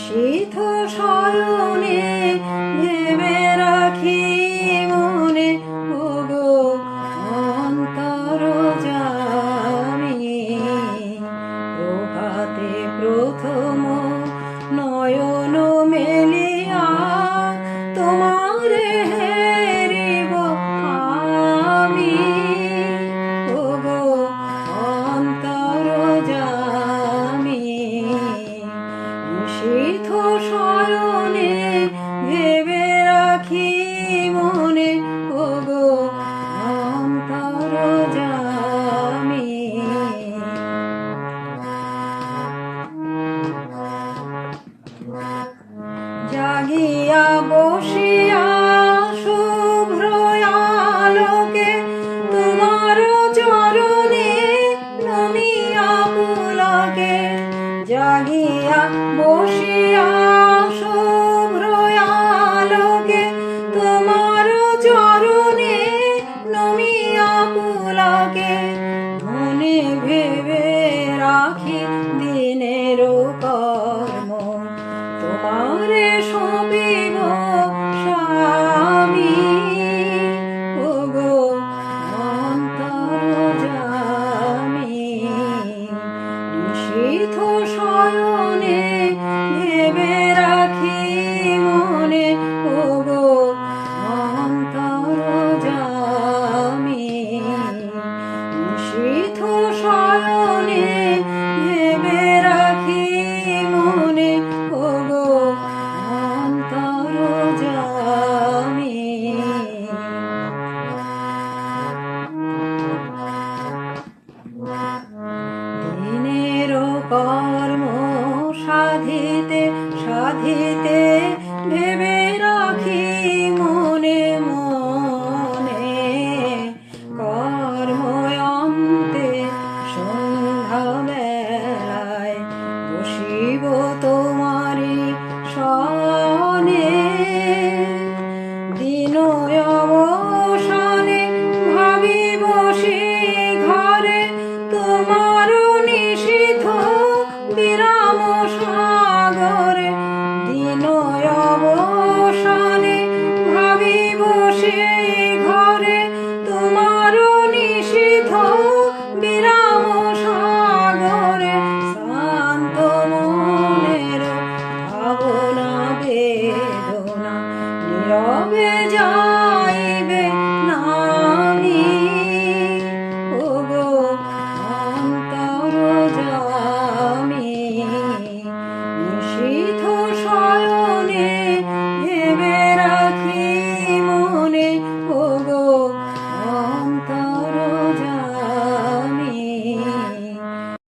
শীত শয়নে ভেবে রাখি মনে, ওগো অন্তর্যামী। প্রভাতে প্রথম নয়ন মেলিয়া তোমারে হেরিব আমি, ওগো অন্তর্যামী। শীত শয়নে ভেবে রাখি মনে, ওগো অন্তর্যামী। জাগিয়া বসিয়া শুভ্র আলোকে তোমার চরণে নমিয়া পুলকে। জাগিয়া বসিয়া শুভ্র আলোকে তোমার চরণে নমিয়া পুলকে। মনে ভেবে রাখি দিনের কর্ম তোমারে সঁপিব স্বামী, ওগো অন্তর্যামী। নিশীথ শয়নে ভেবে রাখি মনে, ওগো অন্তর্যামী। নিশীথ শয়নে ভেবে রাখি মনে, ওগো অন্তর্যামী। দিনের কর্ম সাধিতে সাধিতে ভেবে রাখি মনে মনে, কর্ম অন্তে সন্ধ্যা বেলায় বসিব তোমারি শয়নে। দিন অবসানে ভাবিব সে ঘরে তোমার নিশীথ বিরাম সাগরে। দিন অবসানে ভাবিব সে ঘরে তোমার নিশীথ বিরাম সাগরে। শান্ত মনের ভাবনা বেদনা নীরবে যাইবে নামি, ওগো অন্তর্যামী। নিশীথ শয়নে